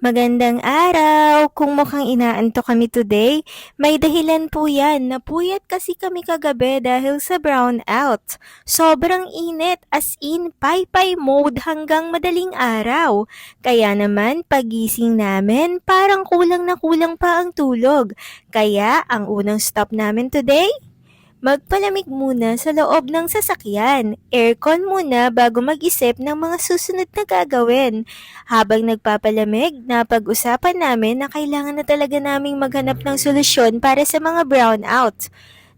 Magandang araw! Kung mukhang inaantok kami today, may dahilan po yan. Napuyat kasi kami kagabi dahil sa brownout. Sobrang init, as in, paypay mode hanggang madaling araw. Kaya naman, pagising namin, parang kulang na kulang pa ang tulog. Kaya, ang unang stop namin today, magpalamig muna sa loob ng sasakyan. Aircon muna bago mag-isip ng mga susunod na gagawin. Habang nagpapalamig, napag-usapan namin na kailangan na talaga naming maghanap ng solusyon para sa mga brownout.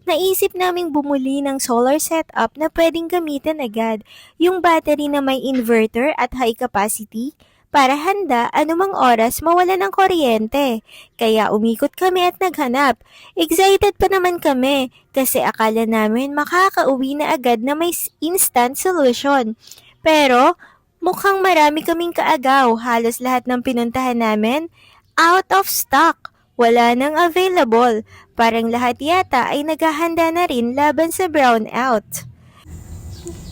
Naisip naming bumuli ng solar setup na pwedeng gamitin agad, yung battery na may inverter at high capacity, para handa anumang oras mawala ng kuryente. Kaya umikot kami at naghanap. Excited pa naman kami kasi akala namin makakauwi na agad na may instant solution. Pero mukhang marami kaming kaagaw. Halos lahat ng pinuntahan namin out of stock. Wala nang available. Parang lahat yata ay naghahanda na rin laban sa brownout.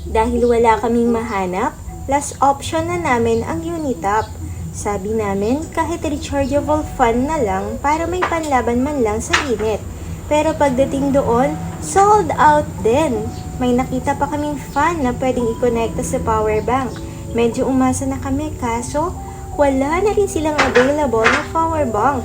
Dahil wala kaming mahanap, last option na namin ang Unitap. Sabi namin kahit rechargeable fan na lang para may panlaban man lang sa init. Pero pagdating doon, sold out din. May nakita pa kaming fan na pwedeng i-connecta sa power bank. Medyo umasa na kami kaso wala na rin silang available na power bank.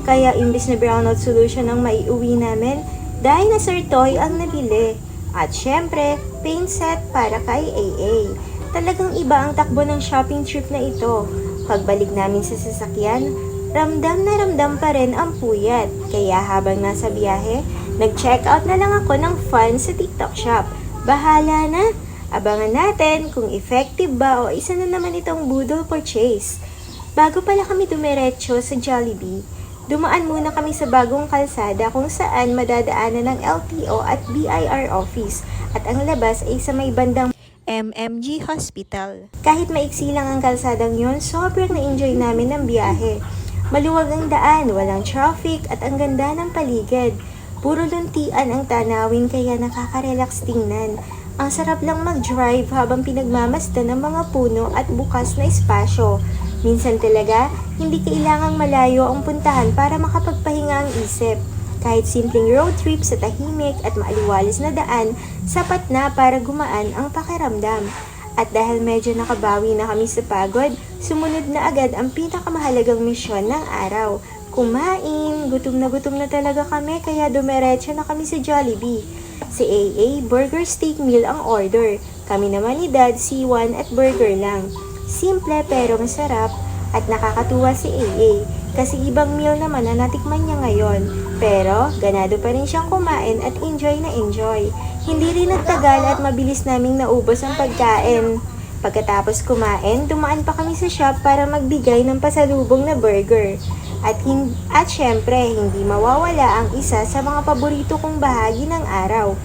Kaya imbis na brownout solution ang maiuwi namin, dinosaur toy ang nabili. At syempre, paint set para kay AA. Talagang iba ang takbo ng shopping trip na ito. Pagbalik namin sa sasakyan, ramdam na ramdam pa rin ang puyat. Kaya habang nasa biyahe, nag-check out na lang ako ng fun sa TikTok shop. Bahala na! Abangan natin kung effective ba o isa na naman itong budol purchase. Bago pala kami dumiretso sa Jollibee, dumaan muna kami sa bagong kalsada kung saan madadaanan ng LTO at BIR office at ang labas ay sa may bandang MMG Hospital. Kahit maiksi lang ang kalsadang yon, sobrang na-enjoy namin ang biyahe. Maluwag ang daan, walang traffic at ang ganda ng paligid. Puro luntian ang tanawin kaya nakaka-relax tingnan. Ang sarap lang mag-drive habang pinagmamasdan ng mga puno at bukas na espasyo. Minsan talaga, hindi kailangang malayo ang puntahan para makapagpahinga ang isip. Kahit simpleng road trip sa tahimik at maaliwalas na daan, sapat na para gumaan ang pakiramdam. At dahil medyo nakabawi na kami sa pagod, sumunod na agad ang pinakamahalagang misyon ng araw. Kumain, gutom na talaga kami kaya dumiretso na kami sa Jollibee. Si AA, burger steak meal ang order. Kami naman ni Dad, C1 at burger lang. Simple pero masarap at nakakatuwa si AA kasi ibang meal naman na natikman niya ngayon. Pero ganado pa rin siyang kumain at enjoy na enjoy. Hindi rin nagtagal at mabilis naming naubos ang pagkain. Pagkatapos kumain, dumaan pa kami sa shop para magbigay ng pasalubong na burger. At syempre, hindi mawawala ang isa sa mga paborito kong bahagi ng araw,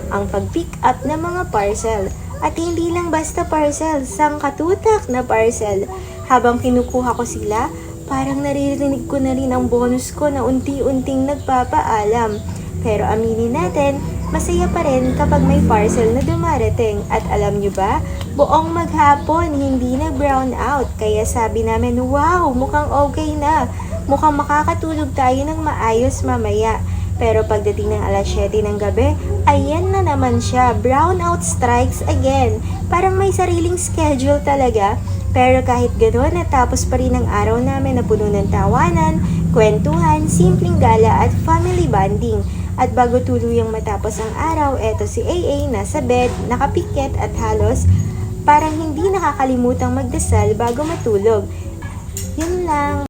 ang pag-pick up ng mga parcel. At hindi lang basta parcel, sangkatutak na parcel. Habang kinukuha ko sila, parang naririnig ko na rin ang bonus ko na unti-unting nagpapaalam. Pero aminin natin, masaya pa rin kapag may parcel na dumarating. At alam nyo ba, buong maghapon hindi na brown out. Kaya sabi namin, wow, mukhang okay na. Mukhang makakatulog tayo ng maayos mamaya. Pero pagdating ng alas 7 ng gabi, ayan na naman siya. Brownout strikes again. Parang may sariling schedule talaga. Pero kahit gano'n, natapos pa rin ang araw namin na puno ng tawanan, kwentuhan, simpleng gala at family bonding. At bago tuluyang matapos ang araw, eto si AA nasa bed, nakapikit at halos parang hindi nakakalimutang magdasal bago matulog. Yun lang.